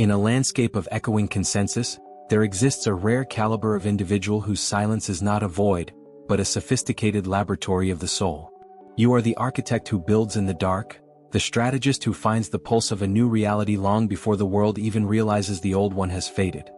In a landscape of echoing consensus, there exists a rare caliber of individual whose silence is not a void, but a sophisticated laboratory of the soul. You are the architect who builds in the dark, the strategist who finds the pulse of a new reality long before the world even realizes the old one has faded.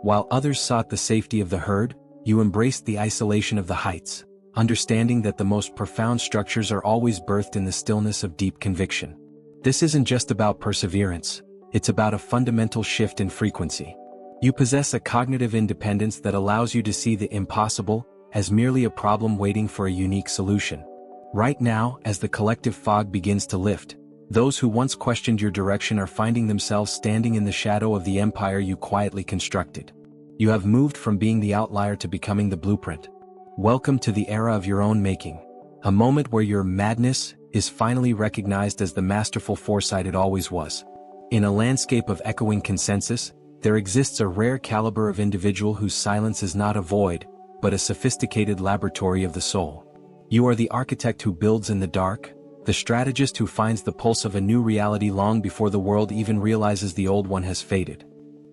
While others sought the safety of the herd, you embraced the isolation of the heights, understanding that the most profound structures are always birthed in the stillness of deep conviction. This isn't just about perseverance, it's about a fundamental shift in frequency. You possess a cognitive independence that allows you to see the impossible as merely a problem waiting for a unique solution. Right now, as the collective fog begins to lift, those who once questioned your direction are finding themselves standing in the shadow of the empire you quietly constructed. You have moved from being the outlier to becoming the blueprint. Welcome to the era of your own making, a moment where your madness is finally recognized as the masterful foresight it always was. In a landscape of echoing consensus, there exists a rare caliber of individual whose silence is not a void, but a sophisticated laboratory of the soul. You are the architect who builds in the dark, the strategist who finds the pulse of a new reality long before the world even realizes the old one has faded.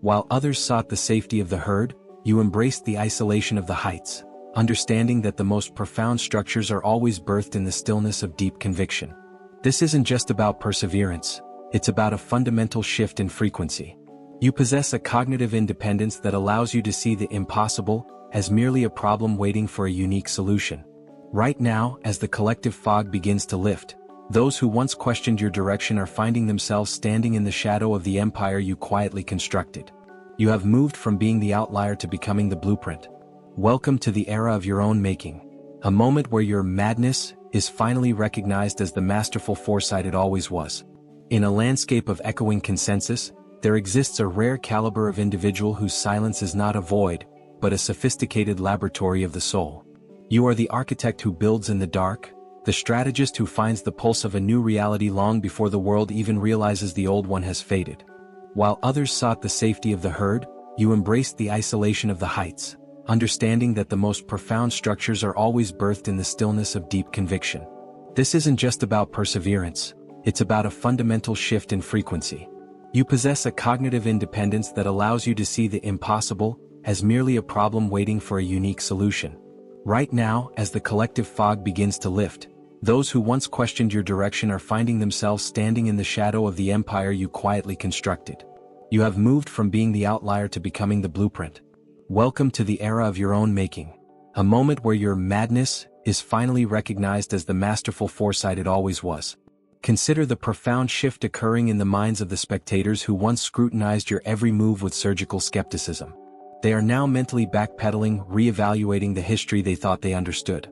While others sought the safety of the herd, you embraced the isolation of the heights, understanding that the most profound structures are always birthed in the stillness of deep conviction. This isn't just about perseverance, it's about a fundamental shift in frequency. You possess a cognitive independence that allows you to see the impossible as merely a problem waiting for a unique solution. Right now, as the collective fog begins to lift, those who once questioned your direction are finding themselves standing in the shadow of the empire you quietly constructed. You have moved from being the outlier to becoming the blueprint. Welcome to the era of your own making, a moment where your madness is finally recognized as the masterful foresight it always was. In a landscape of echoing consensus, there exists a rare caliber of individual whose silence is not a void, but a sophisticated laboratory of the soul. You are the architect who builds in the dark, the strategist who finds the pulse of a new reality long before the world even realizes the old one has faded. While others sought the safety of the herd, you embraced the isolation of the heights, understanding that the most profound structures are always birthed in the stillness of deep conviction. This isn't just about perseverance, it's about a fundamental shift in frequency. You possess a cognitive independence that allows you to see the impossible as merely a problem waiting for a unique solution. Right now, as the collective fog begins to lift, those who once questioned your direction are finding themselves standing in the shadow of the empire you quietly constructed. You have moved from being the outlier to becoming the blueprint. Welcome to the era of your own making, a moment where your madness is finally recognized as the masterful foresight it always was. Consider the profound shift occurring in the minds of the spectators who once scrutinized your every move with surgical skepticism. They are now mentally backpedaling, re-evaluating the history they thought they understood.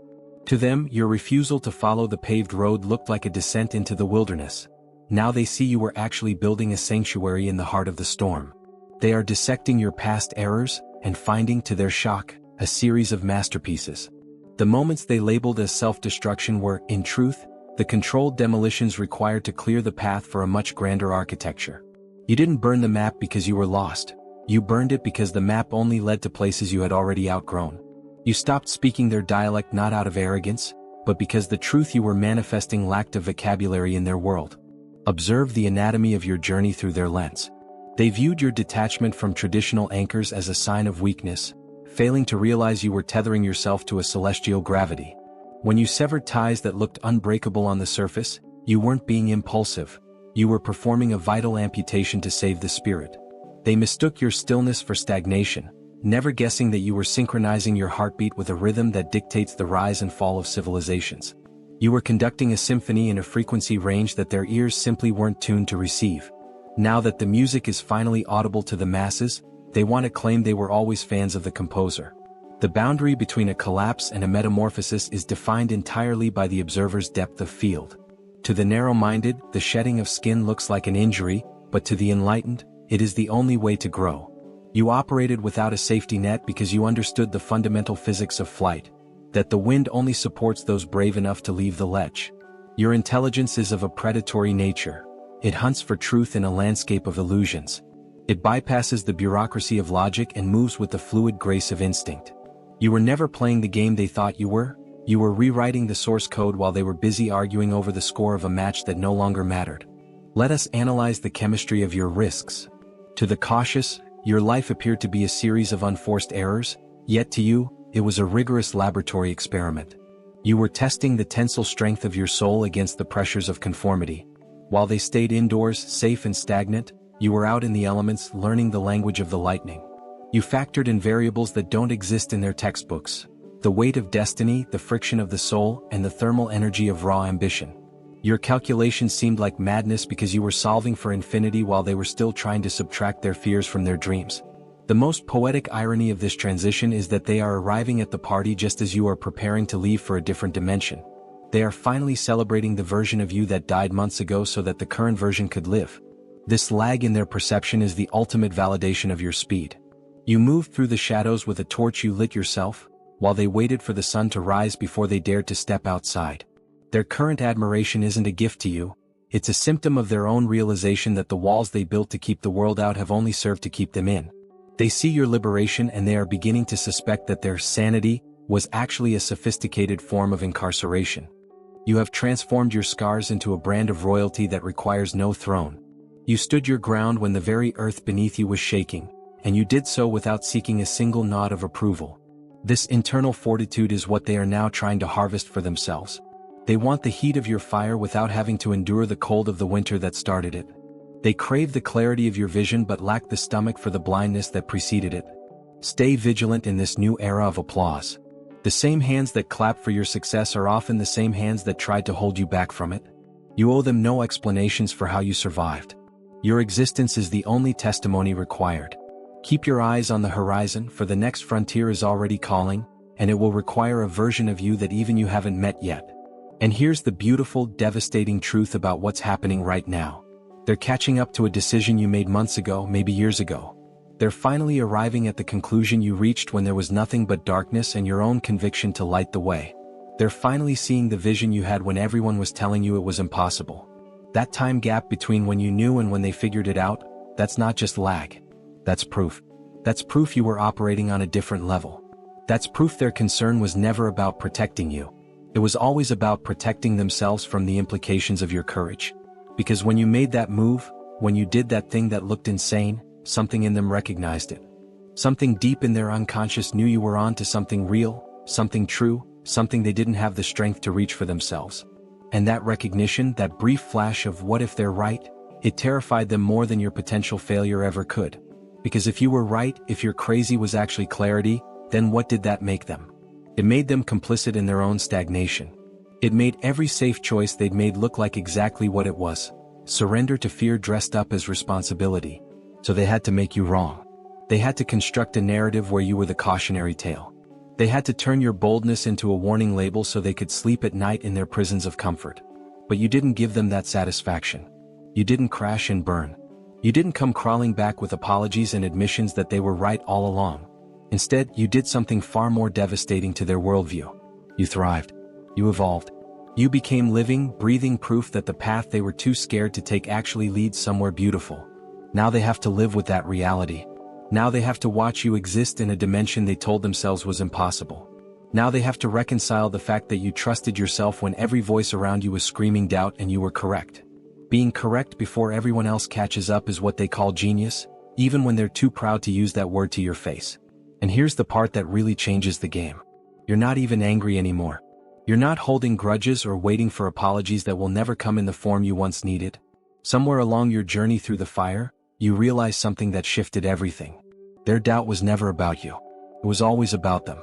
To them, your refusal to follow the paved road looked like a descent into the wilderness. Now they see you were actually building a sanctuary in the heart of the storm. They are dissecting your past errors and finding, to their shock, a series of masterpieces. The moments they labeled as self-destruction were, in truth, the controlled demolitions required to clear the path for a much grander architecture. You didn't burn the map because you were lost. You burned it because the map only led to places you had already outgrown. You stopped speaking their dialect not out of arrogance, but because the truth you were manifesting lacked a vocabulary in their world. Observe the anatomy of your journey through their lens. They viewed your detachment from traditional anchors as a sign of weakness, failing to realize you were tethering yourself to a celestial gravity. When you severed ties that looked unbreakable on the surface, you weren't being impulsive. You were performing a vital amputation to save the spirit. They mistook your stillness for stagnation, never guessing that you were synchronizing your heartbeat with a rhythm that dictates the rise and fall of civilizations. You were conducting a symphony in a frequency range that their ears simply weren't tuned to receive. Now that the music is finally audible to the masses, they want to claim they were always fans of the composer. The boundary between a collapse and a metamorphosis is defined entirely by the observer's depth of field. To the narrow-minded, the shedding of skin looks like an injury, but to the enlightened, it is the only way to grow. You operated without a safety net because you understood the fundamental physics of flight, that the wind only supports those brave enough to leave the ledge. Your intelligence is of a predatory nature. It hunts for truth in a landscape of illusions. It bypasses the bureaucracy of logic and moves with the fluid grace of instinct. You were never playing the game they thought you were rewriting the source code while they were busy arguing over the score of a match that no longer mattered. Let us analyze the chemistry of your risks. To the cautious, your life appeared to be a series of unforced errors, yet to you, it was a rigorous laboratory experiment. You were testing the tensile strength of your soul against the pressures of conformity. While they stayed indoors, safe and stagnant, you were out in the elements learning the language of the lightning. You factored in variables that don't exist in their textbooks: the weight of destiny, the friction of the soul, and the thermal energy of raw ambition. Your calculations seemed like madness because you were solving for infinity while they were still trying to subtract their fears from their dreams. The most poetic irony of this transition is that they are arriving at the party just as you are preparing to leave for a different dimension. They are finally celebrating the version of you that died months ago so that the current version could live. This lag in their perception is the ultimate validation of your speed. You moved through the shadows with a torch you lit yourself, while they waited for the sun to rise before they dared to step outside. Their current admiration isn't a gift to you, it's a symptom of their own realization that the walls they built to keep the world out have only served to keep them in. They see your liberation and they are beginning to suspect that their sanity was actually a sophisticated form of incarceration. You have transformed your scars into a brand of royalty that requires no throne. You stood your ground when the very earth beneath you was shaking, and you did so without seeking a single nod of approval. This internal fortitude is what they are now trying to harvest for themselves. They want the heat of your fire without having to endure the cold of the winter that started it. They crave the clarity of your vision but lack the stomach for the blindness that preceded it. Stay vigilant in this new era of applause. The same hands that clap for your success are often the same hands that tried to hold you back from it. You owe them no explanations for how you survived. Your existence is the only testimony required. Keep your eyes on the horizon, for the next frontier is already calling, and it will require a version of you that even you haven't met yet. And here's the beautiful, devastating truth about what's happening right now. They're catching up to a decision you made months ago, maybe years ago. They're finally arriving at the conclusion you reached when there was nothing but darkness and your own conviction to light the way. They're finally seeing the vision you had when everyone was telling you it was impossible. That time gap between when you knew and when they figured it out, that's not just lag. That's proof. That's proof you were operating on a different level. That's proof their concern was never about protecting you. It was always about protecting themselves from the implications of your courage. Because when you made that move, when you did that thing that looked insane, something in them recognized it. Something deep in their unconscious knew you were on to something real, something true, something they didn't have the strength to reach for themselves. And that recognition, that brief flash of what if they're right, it terrified them more than your potential failure ever could. Because if you were right, if your crazy was actually clarity, then what did that make them? It made them complicit in their own stagnation. It made every safe choice they'd made look like exactly what it was: surrender to fear dressed up as responsibility. So they had to make you wrong. They had to construct a narrative where you were the cautionary tale. They had to turn your boldness into a warning label so they could sleep at night in their prisons of comfort. But you didn't give them that satisfaction. You didn't crash and burn. You didn't come crawling back with apologies and admissions that they were right all along. Instead, you did something far more devastating to their worldview. You thrived. You evolved. You became living, breathing proof that the path they were too scared to take actually leads somewhere beautiful. Now they have to live with that reality. Now they have to watch you exist in a dimension they told themselves was impossible. Now they have to reconcile the fact that you trusted yourself when every voice around you was screaming doubt and you were correct. Being correct before everyone else catches up is what they call genius, even when they're too proud to use that word to your face. And here's the part that really changes the game. You're not even angry anymore. You're not holding grudges or waiting for apologies that will never come in the form you once needed. Somewhere along your journey through the fire, you realize something that shifted everything. Their doubt was never about you. It was always about them.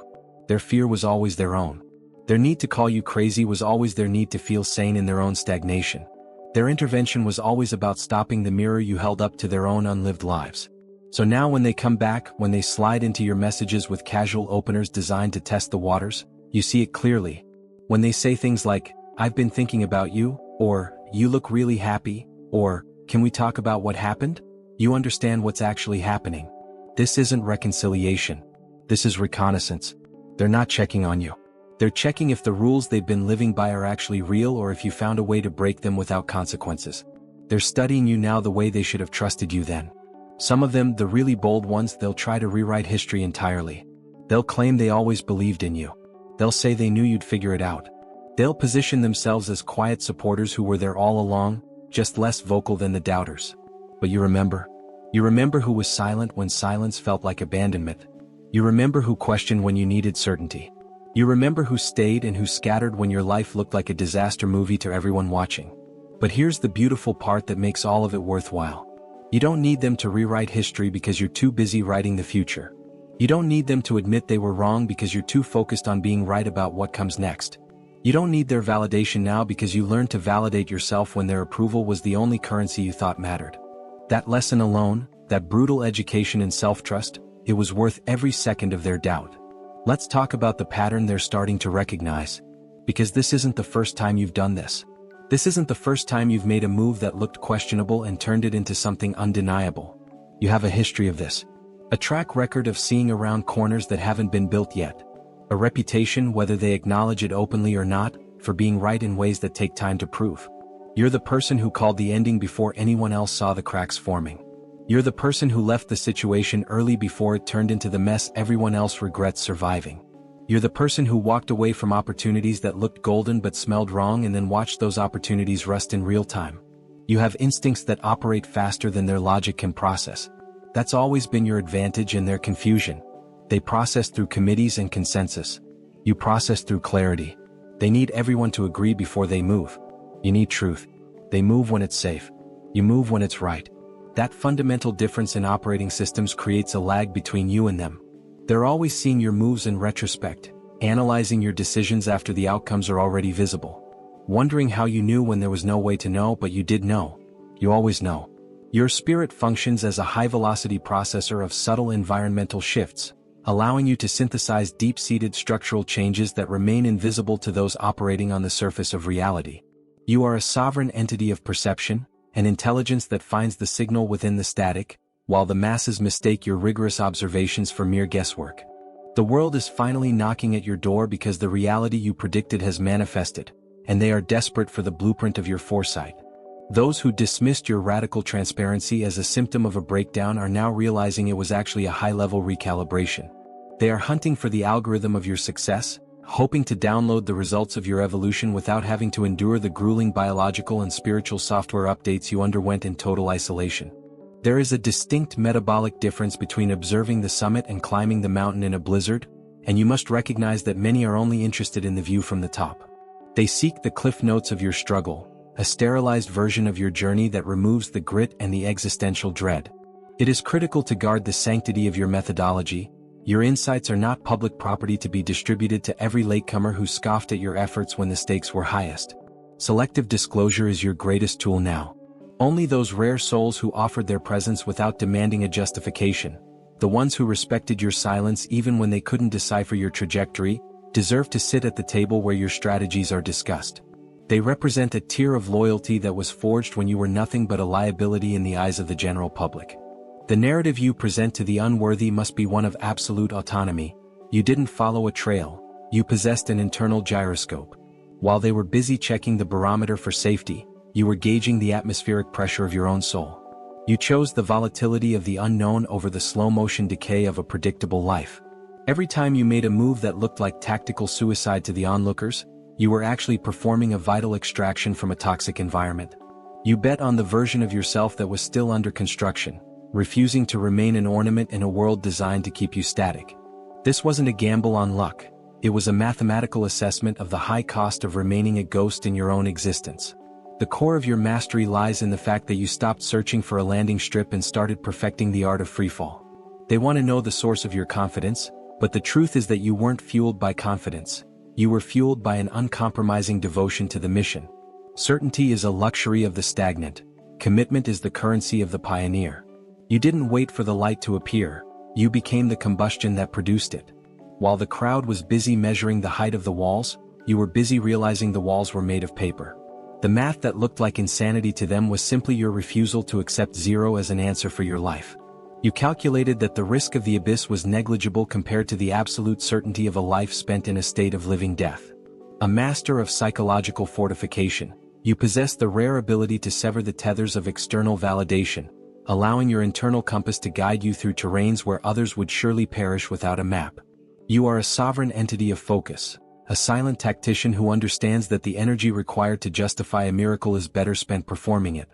Their fear was always their own. Their need to call you crazy was always their need to feel sane in their own stagnation. Their intervention was always about stopping the mirror you held up to their own unlived lives. So now when they come back, when they slide into your messages with casual openers designed to test the waters, you see it clearly. When they say things like, "I've been thinking about you," or "You look really happy," or "Can we talk about what happened?" you understand what's actually happening. This isn't reconciliation. This is reconnaissance. They're not checking on you. They're checking if the rules they've been living by are actually real or if you found a way to break them without consequences. They're studying you now the way they should have trusted you then. Some of them, the really bold ones, they'll try to rewrite history entirely. They'll claim they always believed in you. They'll say they knew you'd figure it out. They'll position themselves as quiet supporters who were there all along, just less vocal than the doubters. But you remember? You remember who was silent when silence felt like abandonment. You remember who questioned when you needed certainty. You remember who stayed and who scattered when your life looked like a disaster movie to everyone watching. But here's the beautiful part that makes all of it worthwhile. You don't need them to rewrite history because you're too busy writing the future. You don't need them to admit they were wrong because you're too focused on being right about what comes next. You don't need their validation now because you learned to validate yourself when their approval was the only currency you thought mattered. That lesson alone, that brutal education in self-trust, it was worth every second of their doubt. Let's talk about the pattern they're starting to recognize. Because this isn't the first time you've done this. This isn't the first time you've made a move that looked questionable and turned it into something undeniable. You have a history of this. A track record of seeing around corners that haven't been built yet. A reputation, whether they acknowledge it openly or not, for being right in ways that take time to prove. You're the person who called the ending before anyone else saw the cracks forming. You're the person who left the situation early before it turned into the mess everyone else regrets surviving. You're the person who walked away from opportunities that looked golden but smelled wrong and then watched those opportunities rust in real time. You have instincts that operate faster than their logic can process. That's always been your advantage in their confusion. They process through committees and consensus. You process through clarity. They need everyone to agree before they move. You need truth. They move when it's safe. You move when it's right. That fundamental difference in operating systems creates a lag between you and them. They're always seeing your moves in retrospect, analyzing your decisions after the outcomes are already visible. Wondering how you knew when there was no way to know, but you did know. You always know. Your spirit functions as a high-velocity processor of subtle environmental shifts, allowing you to synthesize deep-seated structural changes that remain invisible to those operating on the surface of reality. You are a sovereign entity of perception, an intelligence that finds the signal within the static, while the masses mistake your rigorous observations for mere guesswork. The world is finally knocking at your door because the reality you predicted has manifested, and they are desperate for the blueprint of your foresight. Those who dismissed your radical transparency as a symptom of a breakdown are now realizing it was actually a high-level recalibration. They are hunting for the algorithm of your success, hoping to download the results of your evolution without having to endure the grueling biological and spiritual software updates you underwent in total isolation. There is a distinct metabolic difference between observing the summit and climbing the mountain in a blizzard, and you must recognize that many are only interested in the view from the top. They seek the cliff notes of your struggle, a sterilized version of your journey that removes the grit and the existential dread. It is critical to guard the sanctity of your methodology. Your insights are not public property to be distributed to every latecomer who scoffed at your efforts when the stakes were highest. Selective disclosure is your greatest tool now. Only those rare souls who offered their presence without demanding a justification, the ones who respected your silence even when they couldn't decipher your trajectory, deserve to sit at the table where your strategies are discussed. They represent a tier of loyalty that was forged when you were nothing but a liability in the eyes of the general public. The narrative you present to the unworthy must be one of absolute autonomy. You didn't follow a trail, you possessed an internal gyroscope. While they were busy checking the barometer for safety, you were gauging the atmospheric pressure of your own soul. You chose the volatility of the unknown over the slow-motion decay of a predictable life. Every time you made a move that looked like tactical suicide to the onlookers, you were actually performing a vital extraction from a toxic environment. You bet on the version of yourself that was still under construction, refusing to remain an ornament in a world designed to keep you static. This wasn't a gamble on luck, it was a mathematical assessment of the high cost of remaining a ghost in your own existence. The core of your mastery lies in the fact that you stopped searching for a landing strip and started perfecting the art of freefall. They want to know the source of your confidence, but the truth is that you weren't fueled by confidence. You were fueled by an uncompromising devotion to the mission. Certainty is a luxury of the stagnant. Commitment is the currency of the pioneer. You didn't wait for the light to appear, you became the combustion that produced it. While the crowd was busy measuring the height of the walls, you were busy realizing the walls were made of paper. The math that looked like insanity to them was simply your refusal to accept zero as an answer for your life. You calculated that the risk of the abyss was negligible compared to the absolute certainty of a life spent in a state of living death. A master of psychological fortification, you possess the rare ability to sever the tethers of external validation, allowing your internal compass to guide you through terrains where others would surely perish without a map. You are a sovereign entity of focus, a silent tactician who understands that the energy required to justify a miracle is better spent performing it.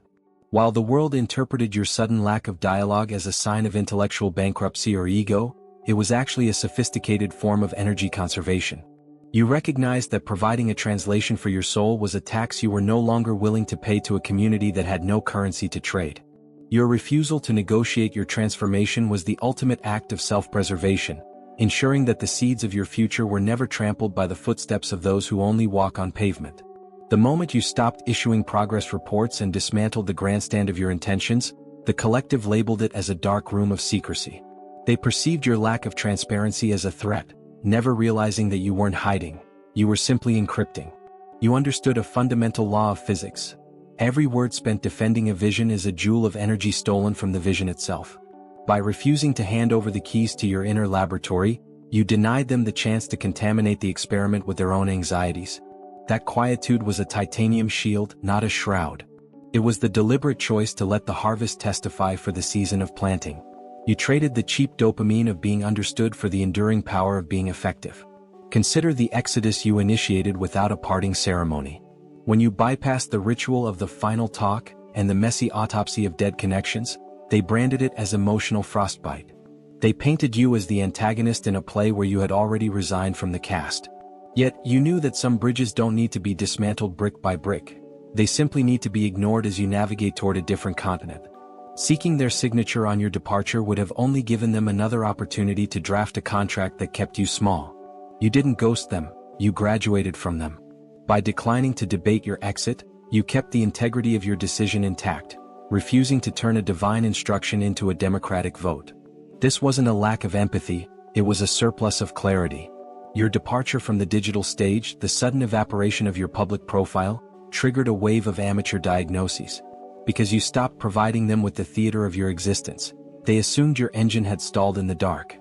While the world interpreted your sudden lack of dialogue as a sign of intellectual bankruptcy or ego, it was actually a sophisticated form of energy conservation. You recognized that providing a translation for your soul was a tax you were no longer willing to pay to a community that had no currency to trade. Your refusal to negotiate your transformation was the ultimate act of self-preservation, ensuring that the seeds of your future were never trampled by the footsteps of those who only walk on pavement. The moment you stopped issuing progress reports and dismantled the grandstand of your intentions, the collective labeled it as a dark room of secrecy. They perceived your lack of transparency as a threat, never realizing that you weren't hiding, you were simply encrypting. You understood a fundamental law of physics. Every word spent defending a vision is a joule of energy stolen from the vision itself. By refusing to hand over the keys to your inner laboratory, you denied them the chance to contaminate the experiment with their own anxieties. That quietude was a titanium shield, not a shroud. It was the deliberate choice to let the harvest testify for the season of planting. You traded the cheap dopamine of being understood for the enduring power of being effective. Consider the exodus you initiated without a parting ceremony. When you bypassed the ritual of the final talk and the messy autopsy of dead connections, they branded it as emotional frostbite. They painted you as the antagonist in a play where you had already resigned from the cast. Yet, you knew that some bridges don't need to be dismantled brick by brick. They simply need to be ignored as you navigate toward a different continent. Seeking their signature on your departure would have only given them another opportunity to draft a contract that kept you small. You didn't ghost them, you graduated from them. By declining to debate your exit, you kept the integrity of your decision intact, refusing to turn a divine instruction into a democratic vote. This wasn't a lack of empathy, it was a surplus of clarity. Your departure from the digital stage, the sudden evaporation of your public profile, triggered a wave of amateur diagnoses. Because you stopped providing them with the theater of your existence, they assumed your engine had stalled in the dark.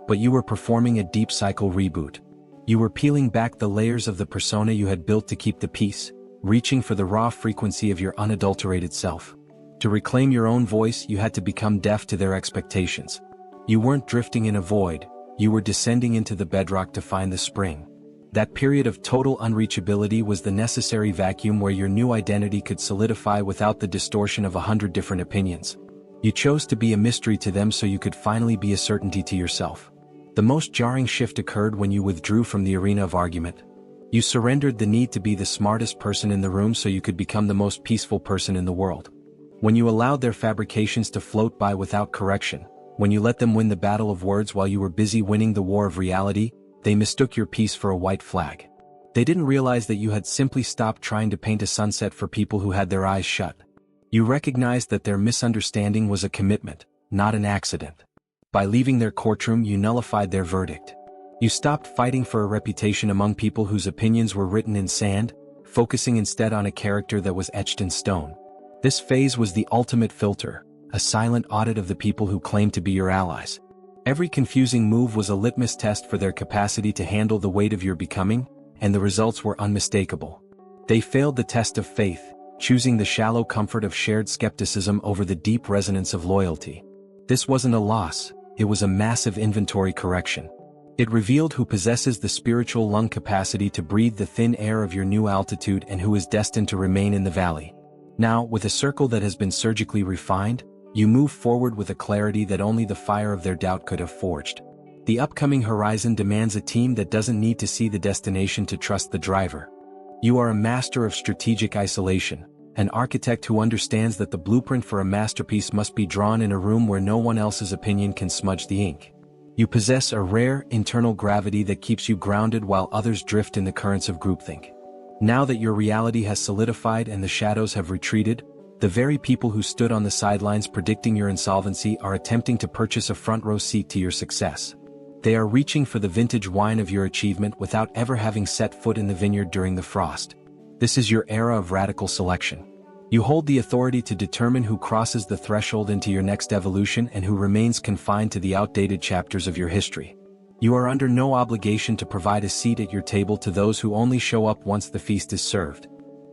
But you were performing a deep cycle reboot. You were peeling back the layers of the persona you had built to keep the peace, reaching for the raw frequency of your unadulterated self. To reclaim your own voice, you had to become deaf to their expectations. You weren't drifting in a void, you were descending into the bedrock to find the spring. That period of total unreachability was the necessary vacuum where your new identity could solidify without the distortion of 100 different opinions. You chose to be a mystery to them so you could finally be a certainty to yourself. The most jarring shift occurred when you withdrew from the arena of argument. You surrendered the need to be the smartest person in the room so you could become the most peaceful person in the world. When you allowed their fabrications to float by without correction, when you let them win the battle of words while you were busy winning the war of reality, they mistook your peace for a white flag. They didn't realize that you had simply stopped trying to paint a sunset for people who had their eyes shut. You recognized that their misunderstanding was a commitment, not an accident. By leaving their courtroom, you nullified their verdict. You stopped fighting for a reputation among people whose opinions were written in sand, focusing instead on a character that was etched in stone. This phase was the ultimate filter, a silent audit of the people who claimed to be your allies. Every confusing move was a litmus test for their capacity to handle the weight of your becoming, and the results were unmistakable. They failed the test of faith, choosing the shallow comfort of shared skepticism over the deep resonance of loyalty. This wasn't a loss, it was a massive inventory correction. It revealed who possesses the spiritual lung capacity to breathe the thin air of your new altitude and who is destined to remain in the valley. Now, with a circle that has been surgically refined, you move forward with a clarity that only the fire of their doubt could have forged. The upcoming horizon demands a team that doesn't need to see the destination to trust the driver. You are a master of strategic isolation, an architect who understands that the blueprint for a masterpiece must be drawn in a room where no one else's opinion can smudge the ink. You possess a rare, internal gravity that keeps you grounded while others drift in the currents of groupthink. Now that your reality has solidified and the shadows have retreated, the very people who stood on the sidelines predicting your insolvency are attempting to purchase a front-row seat to your success. They are reaching for the vintage wine of your achievement without ever having set foot in the vineyard during the frost. This is your era of radical selection. You hold the authority to determine who crosses the threshold into your next evolution and who remains confined to the outdated chapters of your history. You are under no obligation to provide a seat at your table to those who only show up once the feast is served.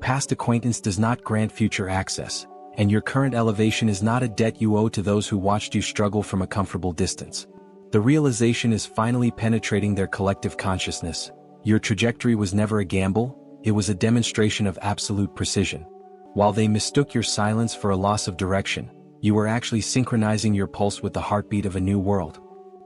Past acquaintance does not grant future access, and your current elevation is not a debt you owe to those who watched you struggle from a comfortable distance. The realization is finally penetrating their collective consciousness. Your trajectory was never a gamble, it was a demonstration of absolute precision. While they mistook your silence for a loss of direction, you were actually synchronizing your pulse with the heartbeat of a new world.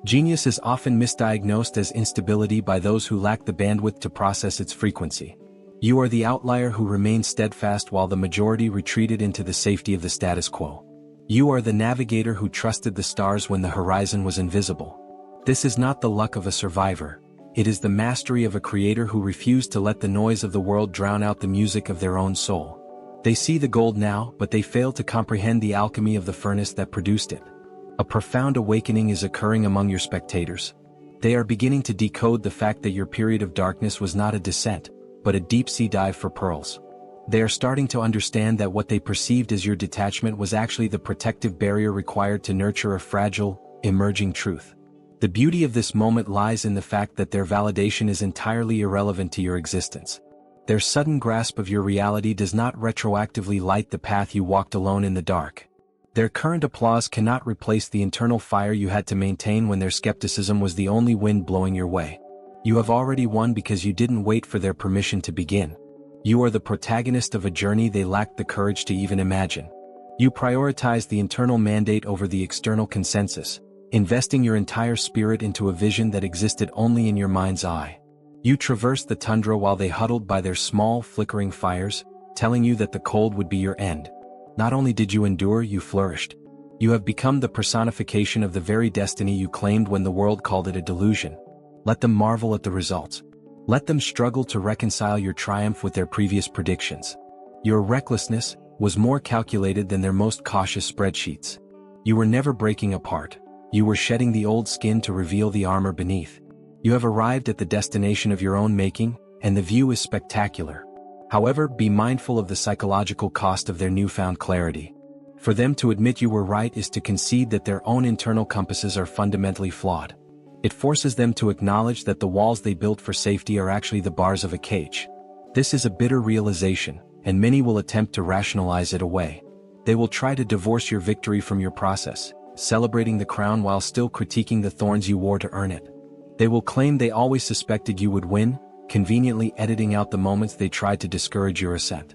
Genius is often misdiagnosed as instability by those who lack the bandwidth to process its frequency. You are the outlier who remained steadfast while the majority retreated into the safety of the status quo. You are the navigator who trusted the stars when the horizon was invisible. This is not the luck of a survivor. It is the mastery of a creator who refused to let the noise of the world drown out the music of their own soul. They see the gold now, but they fail to comprehend the alchemy of the furnace that produced it. A profound awakening is occurring among your spectators. They are beginning to decode the fact that your period of darkness was not a descent, but a deep-sea dive for pearls. They are starting to understand that what they perceived as your detachment was actually the protective barrier required to nurture a fragile, emerging truth. The beauty of this moment lies in the fact that their validation is entirely irrelevant to your existence. Their sudden grasp of your reality does not retroactively light the path you walked alone in the dark. Their current applause cannot replace the internal fire you had to maintain when their skepticism was the only wind blowing your way. You have already won because you didn't wait for their permission to begin. You are the protagonist of a journey they lacked the courage to even imagine. You prioritize the internal mandate over the external consensus, investing your entire spirit into a vision that existed only in your mind's eye. You traversed the tundra while they huddled by their small, flickering fires, telling you that the cold would be your end. Not only did you endure, you flourished. You have become the personification of the very destiny you claimed when the world called it a delusion. Let them marvel at the results. Let them struggle to reconcile your triumph with their previous predictions. Your recklessness was more calculated than their most cautious spreadsheets. You were never breaking apart. You were shedding the old skin to reveal the armor beneath. You have arrived at the destination of your own making, and the view is spectacular. However, be mindful of the psychological cost of their newfound clarity. For them to admit you were right is to concede that their own internal compasses are fundamentally flawed. It forces them to acknowledge that the walls they built for safety are actually the bars of a cage. This is a bitter realization, and many will attempt to rationalize it away. They will try to divorce your victory from your process, celebrating the crown while still critiquing the thorns you wore to earn it. They will claim they always suspected you would win, conveniently editing out the moments they tried to discourage your ascent.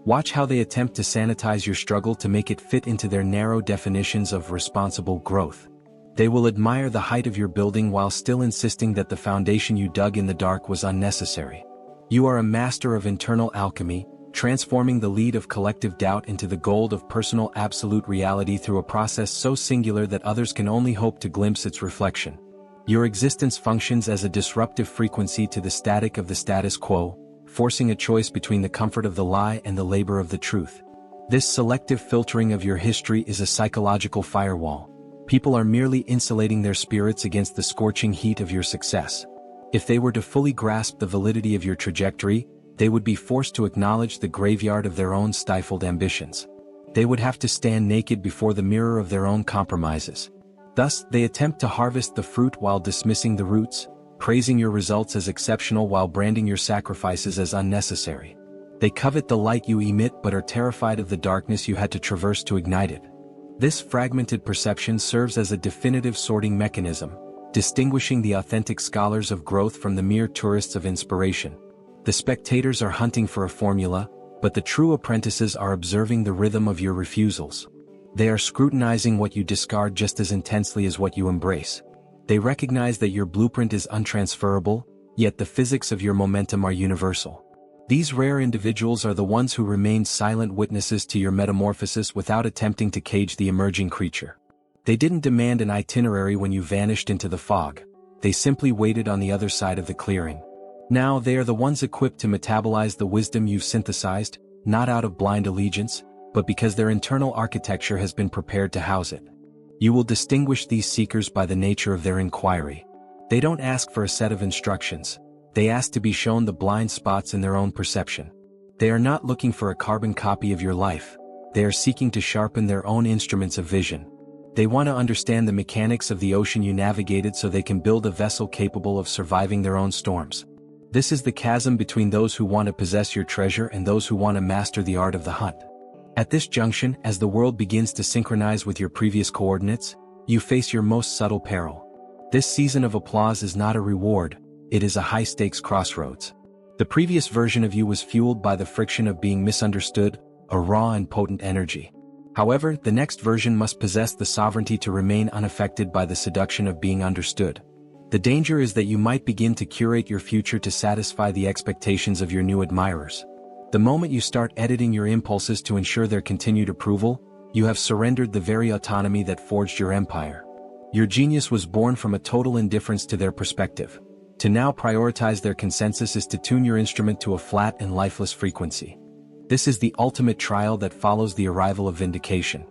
Watch how they attempt to sanitize your struggle to make it fit into their narrow definitions of responsible growth. They will admire the height of your building while still insisting that the foundation you dug in the dark was unnecessary. You are a master of internal alchemy, transforming the lead of collective doubt into the gold of personal absolute reality through a process so singular that others can only hope to glimpse its reflection. Your existence functions as a disruptive frequency to the static of the status quo, forcing a choice between the comfort of the lie and the labor of the truth. This selective filtering of your history is a psychological firewall. People are merely insulating their spirits against the scorching heat of your success. If they were to fully grasp the validity of your trajectory, they would be forced to acknowledge the graveyard of their own stifled ambitions. They would have to stand naked before the mirror of their own compromises. Thus, they attempt to harvest the fruit while dismissing the roots, praising your results as exceptional while branding your sacrifices as unnecessary. They covet the light you emit but are terrified of the darkness you had to traverse to ignite it. This fragmented perception serves as a definitive sorting mechanism, distinguishing the authentic scholars of growth from the mere tourists of inspiration. The spectators are hunting for a formula, but the true apprentices are observing the rhythm of your refusals. They are scrutinizing what you discard just as intensely as what you embrace. They recognize that your blueprint is untransferable, yet the physics of your momentum are universal. These rare individuals are the ones who remain silent witnesses to your metamorphosis without attempting to cage the emerging creature. They didn't demand an itinerary when you vanished into the fog. They simply waited on the other side of the clearing. Now they are the ones equipped to metabolize the wisdom you've synthesized, not out of blind allegiance, but because their internal architecture has been prepared to house it. You will distinguish these seekers by the nature of their inquiry. They don't ask for a set of instructions. They ask to be shown the blind spots in their own perception. They are not looking for a carbon copy of your life. They are seeking to sharpen their own instruments of vision. They want to understand the mechanics of the ocean you navigated so they can build a vessel capable of surviving their own storms. This is the chasm between those who want to possess your treasure and those who want to master the art of the hunt. At this junction, as the world begins to synchronize with your previous coordinates, you face your most subtle peril. This season of applause is not a reward, it is a high-stakes crossroads. The previous version of you was fueled by the friction of being misunderstood, a raw and potent energy. However, the next version must possess the sovereignty to remain unaffected by the seduction of being understood. The danger is that you might begin to curate your future to satisfy the expectations of your new admirers. The moment you start editing your impulses to ensure their continued approval, you have surrendered the very autonomy that forged your empire. Your genius was born from a total indifference to their perspective. To now prioritize their consensus is to tune your instrument to a flat and lifeless frequency. This is the ultimate trial that follows the arrival of vindication.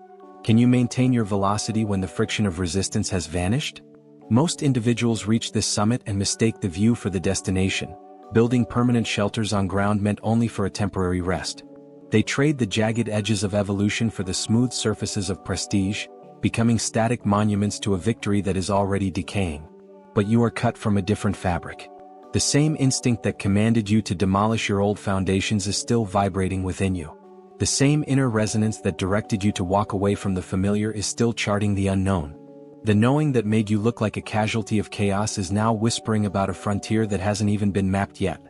Can you maintain your velocity when the friction of resistance has vanished? Most individuals reach this summit and mistake the view for the destination, building permanent shelters on ground meant only for a temporary rest. They trade the jagged edges of evolution for the smooth surfaces of prestige, becoming static monuments to a victory that is already decaying. But you are cut from a different fabric. The same instinct that commanded you to demolish your old foundations is still vibrating within you. The same inner resonance that directed you to walk away from the familiar is still charting the unknown. The knowing that made you look like a casualty of chaos is now whispering about a frontier that hasn't even been mapped yet.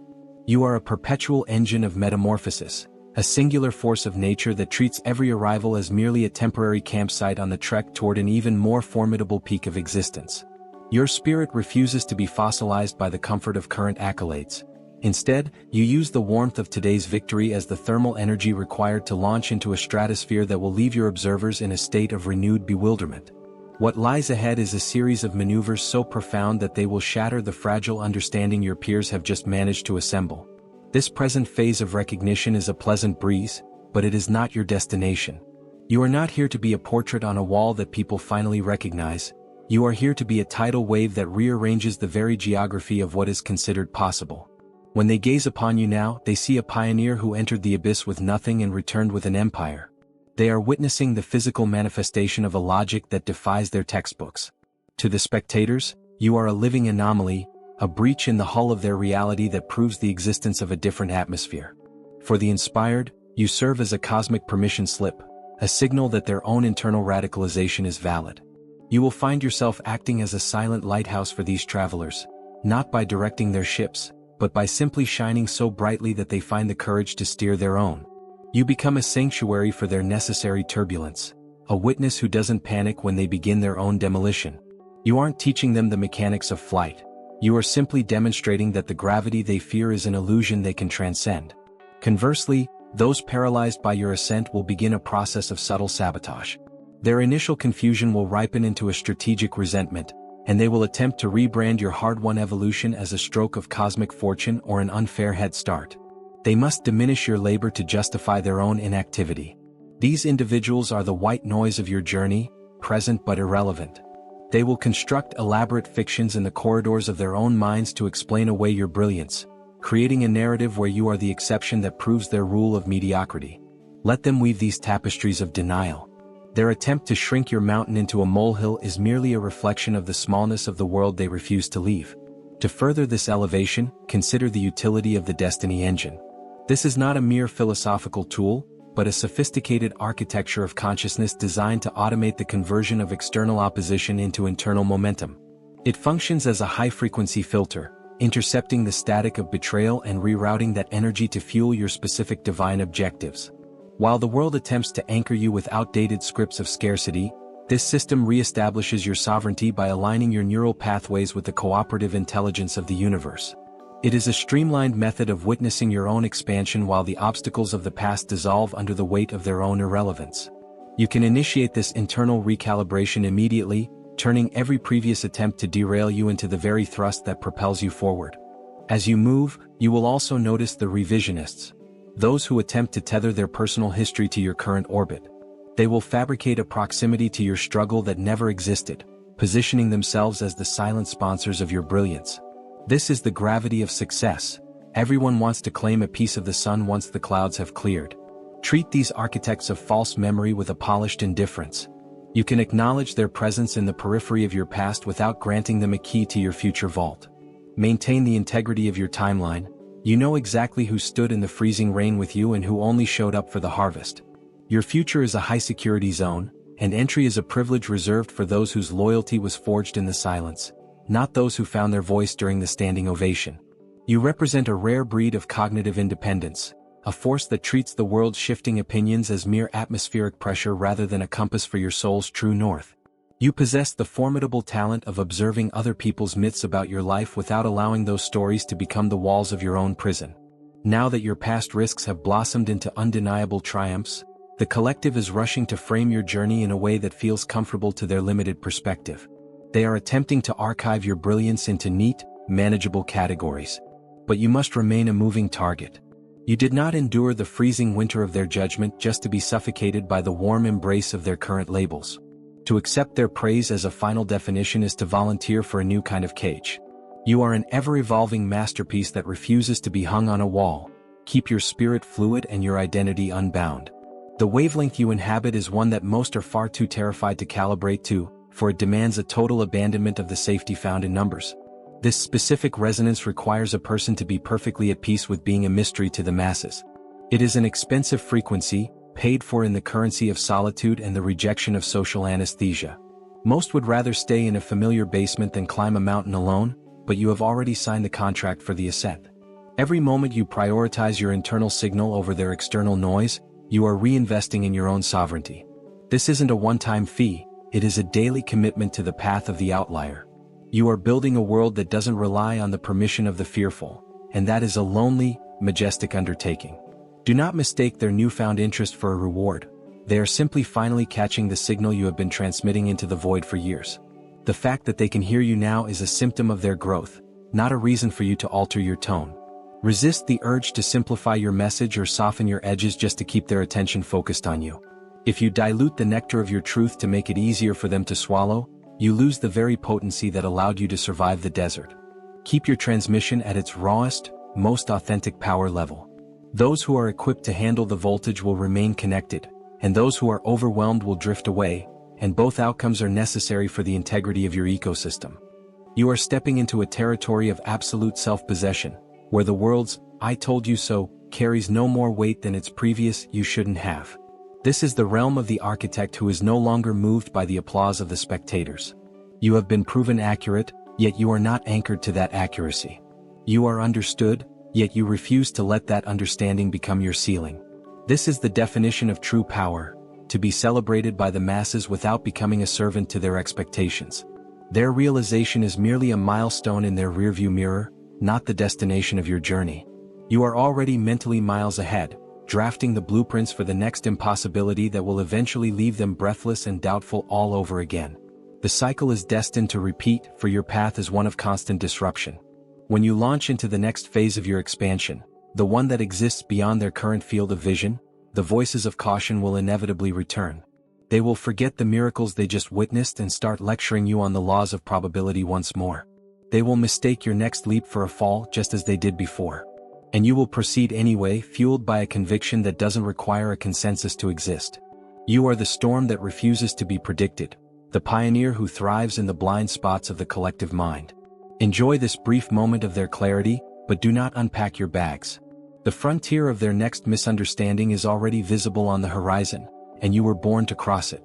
You are a perpetual engine of metamorphosis, a singular force of nature that treats every arrival as merely a temporary campsite on the trek toward an even more formidable peak of existence. Your spirit refuses to be fossilized by the comfort of current accolades. Instead, you use the warmth of today's victory as the thermal energy required to launch into a stratosphere that will leave your observers in a state of renewed bewilderment. What lies ahead is a series of maneuvers so profound that they will shatter the fragile understanding your peers have just managed to assemble. This present phase of recognition is a pleasant breeze, but it is not your destination. You are not here to be a portrait on a wall that people finally recognize. You are here to be a tidal wave that rearranges the very geography of what is considered possible. When they gaze upon you now, they see a pioneer who entered the abyss with nothing and returned with an empire. They are witnessing the physical manifestation of a logic that defies their textbooks. To the spectators, you are a living anomaly, a breach in the hull of their reality that proves the existence of a different atmosphere. For the inspired, you serve as a cosmic permission slip, a signal that their own internal radicalization is valid. You will find yourself acting as a silent lighthouse for these travelers, not by directing their ships, but by simply shining so brightly that they find the courage to steer their own. You become a sanctuary for their necessary turbulence, a witness who doesn't panic when they begin their own demolition. You aren't teaching them the mechanics of flight. You are simply demonstrating that the gravity they fear is an illusion they can transcend. Conversely, those paralyzed by your ascent will begin a process of subtle sabotage. Their initial confusion will ripen into a strategic resentment, and they will attempt to rebrand your hard-won evolution as a stroke of cosmic fortune or an unfair head start. They must diminish your labor to justify their own inactivity. These individuals are the white noise of your journey, present but irrelevant. They will construct elaborate fictions in the corridors of their own minds to explain away your brilliance, creating a narrative where you are the exception that proves their rule of mediocrity. Let them weave these tapestries of denial. Their attempt to shrink your mountain into a molehill is merely a reflection of the smallness of the world they refuse to leave. To further this elevation, consider the utility of the Destiny Engine. This is not a mere philosophical tool, but a sophisticated architecture of consciousness designed to automate the conversion of external opposition into internal momentum. It functions as a high-frequency filter, intercepting the static of betrayal and rerouting that energy to fuel your specific divine objectives. While the world attempts to anchor you with outdated scripts of scarcity, this system reestablishes your sovereignty by aligning your neural pathways with the cooperative intelligence of the universe. It is a streamlined method of witnessing your own expansion while the obstacles of the past dissolve under the weight of their own irrelevance. You can initiate this internal recalibration immediately, turning every previous attempt to derail you into the very thrust that propels you forward. As you move, you will also notice the revisionists, those who attempt to tether their personal history to your current orbit. They will fabricate a proximity to your struggle that never existed, positioning themselves as the silent sponsors of your brilliance. This is the gravity of success. Everyone wants to claim a piece of the sun once the clouds have cleared. Treat these architects of false memory with a polished indifference. You can acknowledge their presence in the periphery of your past without granting them a key to your future vault. Maintain the integrity of your timeline. You know exactly who stood in the freezing rain with you and who only showed up for the harvest. Your future is a high-security zone, and entry is a privilege reserved for those whose loyalty was forged in the silence, not those who found their voice during the standing ovation. You represent a rare breed of cognitive independence, a force that treats the world's shifting opinions as mere atmospheric pressure rather than a compass for your soul's true north. You possess the formidable talent of observing other people's myths about your life without allowing those stories to become the walls of your own prison. Now that your past risks have blossomed into undeniable triumphs, the collective is rushing to frame your journey in a way that feels comfortable to their limited perspective. They are attempting to archive your brilliance into neat, manageable categories. But you must remain a moving target. You did not endure the freezing winter of their judgment just to be suffocated by the warm embrace of their current labels. To accept their praise as a final definition is to volunteer for a new kind of cage. You are an ever-evolving masterpiece that refuses to be hung on a wall. Keep your spirit fluid and your identity unbound. The wavelength you inhabit is one that most are far too terrified to calibrate to, for it demands a total abandonment of the safety found in numbers. This specific resonance requires a person to be perfectly at peace with being a mystery to the masses. It is an expensive frequency, paid for in the currency of solitude and the rejection of social anesthesia. Most would rather stay in a familiar basement than climb a mountain alone, but you have already signed the contract for the ascent. Every moment you prioritize your internal signal over their external noise, you are reinvesting in your own sovereignty. This isn't a one-time fee, it is a daily commitment to the path of the outlier. You are building a world that doesn't rely on the permission of the fearful, and that is a lonely, majestic undertaking. Do not mistake their newfound interest for a reward. They are simply finally catching the signal you have been transmitting into the void for years. The fact that they can hear you now is a symptom of their growth, not a reason for you to alter your tone. Resist the urge to simplify your message or soften your edges just to keep their attention focused on you. If you dilute the nectar of your truth to make it easier for them to swallow, you lose the very potency that allowed you to survive the desert. Keep your transmission at its rawest, most authentic power level. Those who are equipped to handle the voltage will remain connected, and those who are overwhelmed will drift away, and both outcomes are necessary for the integrity of your ecosystem. You are stepping into a territory of absolute self-possession, where the world's "I told you so" carries no more weight than its previous "you shouldn't have." This is the realm of the architect who is no longer moved by the applause of the spectators. You have been proven accurate, yet you are not anchored to that accuracy. You are understood, yet you refuse to let that understanding become your ceiling. This is the definition of true power, to be celebrated by the masses without becoming a servant to their expectations. Their realization is merely a milestone in their rearview mirror, not the destination of your journey. You are already mentally miles ahead, drafting the blueprints for the next impossibility that will eventually leave them breathless and doubtful all over again. The cycle is destined to repeat, for your path is one of constant disruption. When you launch into the next phase of your expansion, the one that exists beyond their current field of vision, the voices of caution will inevitably return. They will forget the miracles they just witnessed and start lecturing you on the laws of probability once more. They will mistake your next leap for a fall just as they did before. And you will proceed anyway, fueled by a conviction that doesn't require a consensus to exist. You are the storm that refuses to be predicted, the pioneer who thrives in the blind spots of the collective mind. Enjoy this brief moment of their clarity, but do not unpack your bags. The frontier of their next misunderstanding is already visible on the horizon, and you were born to cross it.